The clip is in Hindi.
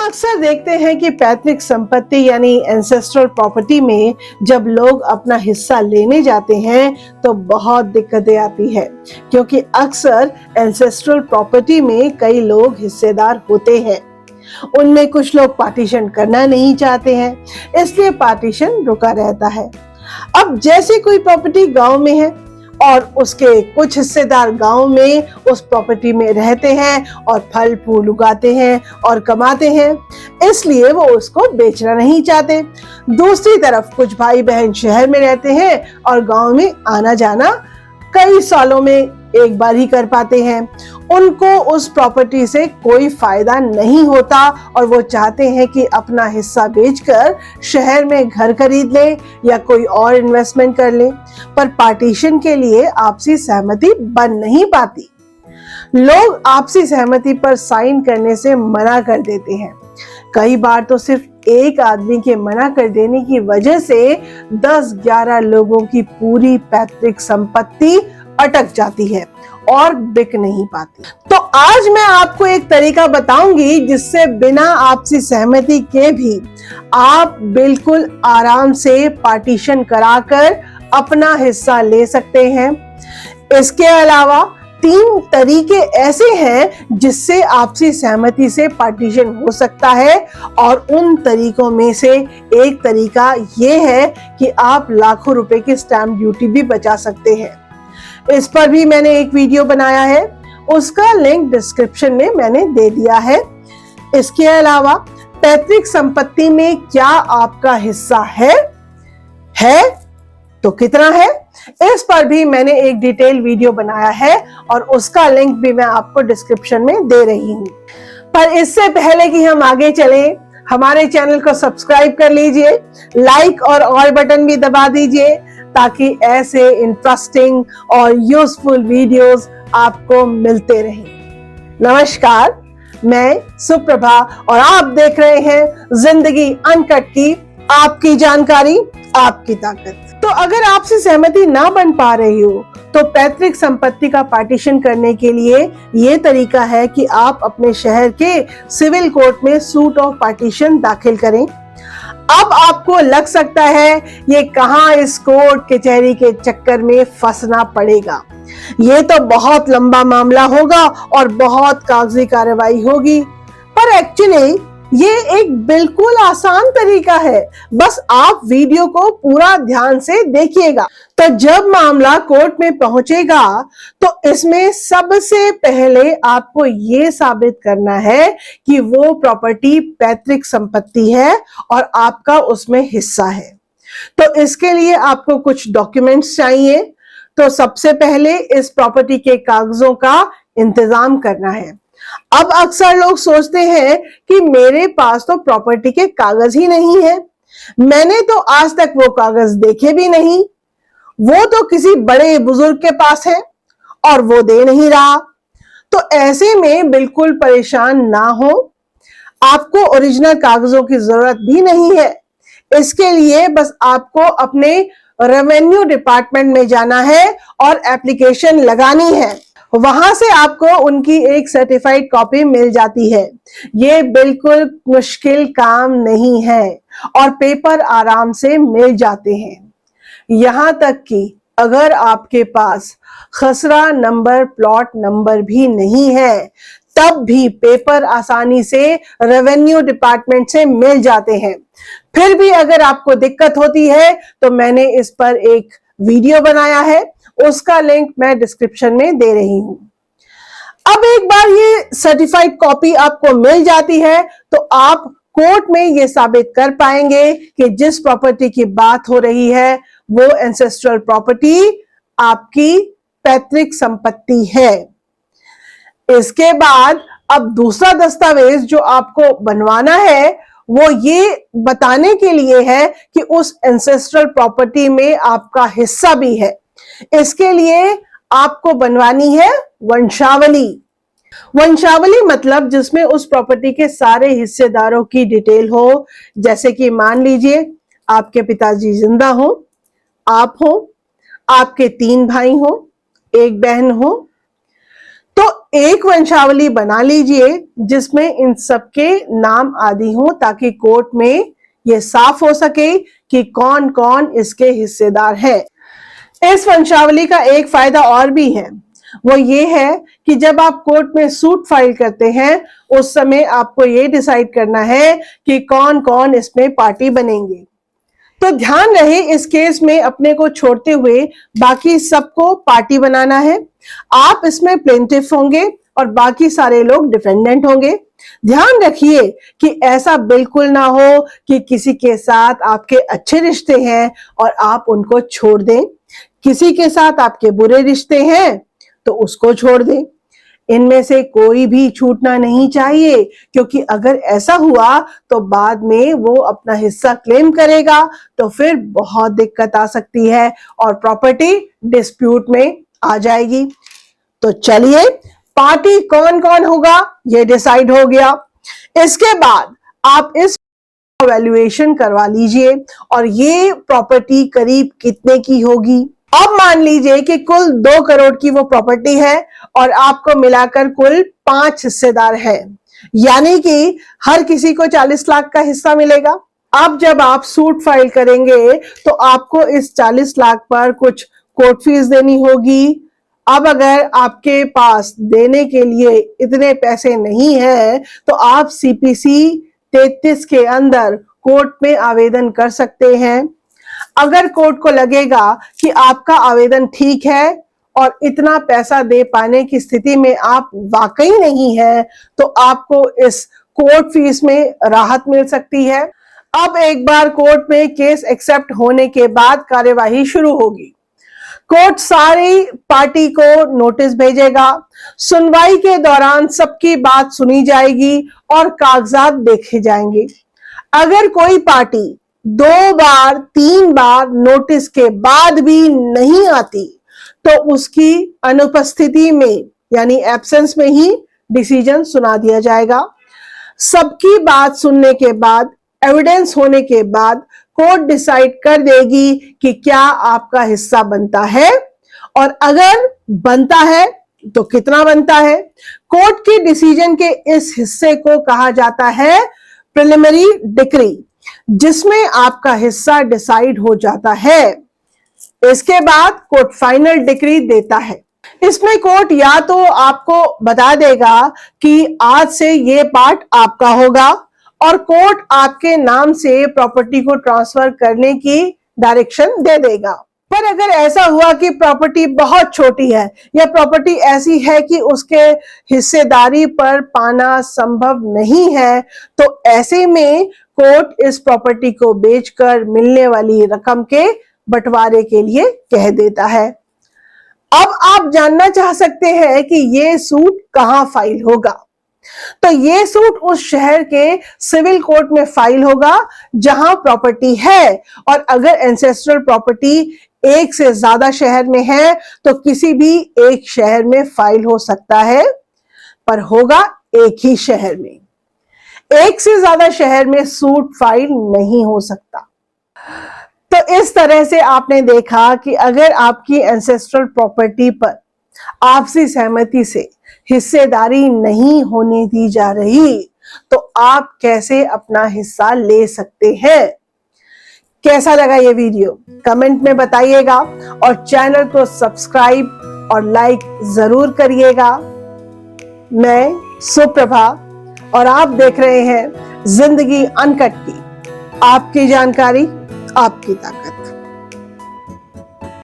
अक्सर देखते हैं कि पैतृक संपत्ति यानी एंसेस्ट्रल प्रॉपर्टी में जब लोग अपना हिस्सा लेने जाते हैं तो बहुत दिक्कतें आती है, क्योंकि अक्सर एंसेस्ट्रल प्रॉपर्टी में कई लोग हिस्सेदार होते हैं। उनमें कुछ लोग पार्टीशन करना नहीं चाहते हैं, इसलिए पार्टीशन रुका रहता है। अब जैसे कोई प्रॉपर्टी गांव में है और उसके कुछ हिस्सेदार गांव में उस प्रॉपर्टी में रहते हैं और फल फूल उगाते हैं और कमाते हैं, इसलिए वो उसको बेचना नहीं चाहते। दूसरी तरफ कुछ भाई बहन शहर में रहते हैं और गांव में आना जाना कई सालों में एक बार ही कर पाते हैं। उनको उस प्रॉपर्टी से कोई फायदा नहीं होता और वो चाहते हैं कि अपना हिस्सा बेचकर शहर में घर खरीद ले या कोई और इन्वेस्टमेंट कर ले, पर पार्टीशन के लिए आपसी सहमति बन नहीं पाती। लोग आपसी सहमति पर साइन करने से मना कर देते हैं। कई बार तो सिर्फ एक आदमी के मना कर देने की वजह से 10-11 लोगों की पूरी पैतृक संपत्ति अटक जाती है और बिक नहीं पाती। तो आज मैं आपको एक तरीका बताऊंगी जिससे बिना आपसी सहमति के भी आप बिल्कुल आराम से पार्टीशन कराकर अपना हिस्सा ले सकते हैं। इसके अलावा 3 तरीके ऐसे हैं जिससे आपसी सहमति से पार्टीशन हो सकता है, और उन तरीकों में से एक तरीका ये है कि आप लाखों रुपए की स्टैंप ड्यूटी भी बचा सकते हैं। इस पर भी मैंने एक वीडियो बनाया है, उसका लिंक डिस्क्रिप्शन में मैंने दे दिया है। इसके अलावा पैतृक संपत्ति में क्या आपका हिस्सा है तो कितना है, इस पर भी मैंने एक डिटेल वीडियो बनाया है और उसका लिंक भी मैं आपको डिस्क्रिप्शन में दे रही हूँ। पर इससे पहले कि हम आगे चले, हमारे चैनल को सब्सक्राइब कर लीजिए, लाइक और ऑल बटन भी दबा दीजिए ताकि ऐसे इंटरेस्टिंग और यूजफुल वीडियोस आपको मिलते रहें। नमस्कार, मैं सुप्रभा और आप देख रहे हैं जिंदगी अनकट की आपकी जानकारी आपकी ताकत। तो अगर आपसे सहमति ना बन पा रही हो तो पैतृक संपत्ति का पार्टीशन करने के लिए ये तरीका है कि आप अपने शहर के सिविल कोर्ट में सूट ऑफ पार्टीशन दाखिल करें। अब आपको लग सकता है ये कहां इस कोर्ट कचहरी के चक्कर में फंसना पड़ेगा, ये तो बहुत लंबा मामला होगा और बहुत कागजी कार्रवाई होगी। पर एक्चुअली ये एक बिल्कुल आसान तरीका है, बस आप वीडियो को पूरा ध्यान से देखिएगा। तो जब मामला कोर्ट में पहुंचेगा तो इसमें सबसे पहले आपको ये साबित करना है कि वो प्रॉपर्टी पैतृक संपत्ति है और आपका उसमें हिस्सा है। तो इसके लिए आपको कुछ डॉक्यूमेंट्स चाहिए। तो सबसे पहले इस प्रॉपर्टी के कागजों का इंतजाम करना है। अब अक्सर लोग सोचते हैं कि मेरे पास तो प्रॉपर्टी के कागज ही नहीं है, मैंने तो आज तक वो कागज देखे भी नहीं, वो तो किसी बड़े बुजुर्ग के पास है और वो दे नहीं रहा। तो ऐसे में बिल्कुल परेशान ना हो, आपको ओरिजिनल कागजों की जरूरत भी नहीं है। इसके लिए बस आपको अपने रेवेन्यू डिपार्टमेंट में जाना है और एप्लीकेशन लगानी है। वहां से आपको उनकी एक सर्टिफाइड कॉपी मिल जाती है। ये बिल्कुल मुश्किल काम नहीं है और पेपर आराम से मिल जाते हैं। यहां तक कि अगर आपके पास खसरा नंबर, प्लॉट नंबर भी नहीं है, तब भी पेपर आसानी से रेवेन्यू डिपार्टमेंट से मिल जाते हैं। फिर भी अगर आपको दिक्कत होती है तो मैंने इस पर एक वीडियो बनाया है, उसका लिंक मैं डिस्क्रिप्शन में दे रही हूं। अब एक बार ये सर्टिफाइड कॉपी आपको मिल जाती है तो आप कोर्ट में ये साबित कर पाएंगे कि जिस प्रॉपर्टी की बात हो रही है वो एंसेस्ट्रल प्रॉपर्टी आपकी पैतृक संपत्ति है। इसके बाद अब दूसरा दस्तावेज जो आपको बनवाना है वो ये बताने के लिए है कि उस एंसेस्ट्रल प्रॉपर्टी में आपका हिस्सा भी है। इसके लिए आपको बनवानी है वंशावली। वंशावली मतलब जिसमें उस प्रॉपर्टी के सारे हिस्सेदारों की डिटेल हो, जैसे कि मान लीजिए आपके पिताजी जिंदा हो, आप हो, आपके 3 भाई हो, 1 बहन हो। तो एक वंशावली बना लीजिए जिसमें इन सबके नाम आदि हो, ताकि कोर्ट में ये साफ हो सके कि कौन कौन इसके हिस्सेदार है। इस वंशावली का एक फायदा और भी है, वो ये है कि जब आप कोर्ट में सूट फाइल करते हैं उस समय आपको ये डिसाइड करना है कि कौन कौन इसमें पार्टी बनेंगे। तो ध्यान रहे, इस केस में अपने को छोड़ते हुए बाकी सबको पार्टी बनाना है। आप इसमें प्लेंटिफ होंगे और बाकी सारे लोग डिफेंडेंट होंगे। ध्यान रखिए कि ऐसा बिल्कुल ना हो कि किसी के साथ आपके अच्छे रिश्ते हैं और आप उनको छोड़ दें, किसी के साथ आपके बुरे रिश्ते हैं तो उसको छोड़ दें। इनमें से कोई भी छूटना नहीं चाहिए, क्योंकि अगर ऐसा हुआ तो बाद में वो अपना हिस्सा क्लेम करेगा तो फिर बहुत दिक्कत आ सकती है और प्रॉपर्टी डिस्प्यूट में आ जाएगी। तो चलिए, पार्टी कौन कौन होगा ये डिसाइड हो गया। इसके बाद आप इस वैल्यूएशन करवा लीजिए और ये प्रॉपर्टी करीब कितने की होगी। अब मान लीजिए कि कुल 2 करोड़ की वो प्रॉपर्टी है और आपको मिलाकर कुल 5 हिस्सेदार हैं, यानी कि हर किसी को 40 लाख का हिस्सा मिलेगा। अब जब आप सूट फाइल करेंगे तो आपको इस 40 लाख पर कुछ कोर्ट फीस देनी होगी। अब अगर आपके पास देने के लिए इतने पैसे नहीं है तो आप CPC 33 के अंदर कोर्ट में आवेदन कर सकते हैं। अगर कोर्ट को लगेगा कि आपका आवेदन ठीक है और इतना पैसा दे पाने की स्थिति में आप वाकई नहीं है तो आपको इस कोर्ट फीस में राहत मिल सकती है। अब एक बार कोर्ट में केस एक्सेप्ट होने के बाद कार्यवाही शुरू होगी। कोर्ट सारी पार्टी को नोटिस भेजेगा। सुनवाई के दौरान सबकी बात सुनी जाएगी और कागजात देखे जाएंगे। अगर कोई पार्टी 2 बार 3 बार नोटिस के बाद भी नहीं आती तो उसकी अनुपस्थिति में यानी एब्सेंस में ही डिसीजन सुना दिया जाएगा। सबकी बात सुनने के बाद, एविडेंस होने के बाद कोर्ट डिसाइड कर देगी कि क्या आपका हिस्सा बनता है और अगर बनता है तो कितना बनता है। कोर्ट के डिसीजन के इस हिस्से को कहा जाता है प्रिलिमिनरी डिक्री, जिसमें आपका हिस्सा डिसाइड हो जाता है। इसके बाद कोर्ट फाइनल डिक्री देता है। इसमें कोर्ट या तो आपको बता देगा कि आज से ये पार्ट आपका होगा और कोर्ट आपके नाम से प्रॉपर्टी को ट्रांसफर करने की डायरेक्शन दे देगा। पर अगर ऐसा हुआ कि प्रॉपर्टी बहुत छोटी है या प्रॉपर्टी ऐसी है कि उसके हिस्सेदारी पर पाना संभव नहीं है तो ऐसे में कोर्ट इस प्रॉपर्टी को बेचकर मिलने वाली रकम के बंटवारे के लिए कह देता है। अब आप जानना चाह सकते हैं कि ये सूट कहां फाइल होगा। तो ये सूट उस शहर के सिविल कोर्ट में फाइल होगा जहां प्रॉपर्टी है, और अगर एंसेस्ट्रल प्रॉपर्टी एक से ज्यादा शहर में है तो किसी भी एक शहर में फाइल हो सकता है, पर होगा एक ही शहर में। एक से ज्यादा शहर में सूट फाइल नहीं हो सकता। तो इस तरह से आपने देखा कि अगर आपकी एंसेस्ट्रल प्रॉपर्टी पर आपसी सहमति से हिस्सेदारी नहीं होने दी जा रही तो आप कैसे अपना हिस्सा ले सकते हैं। कैसा लगा ये वीडियो कमेंट में बताइएगा और चैनल को सब्सक्राइब और लाइक जरूर करिएगा। मैं सुप्रभा और आप देख रहे हैं जिंदगी अनकट की, आपकी जानकारी आपकी ताकत।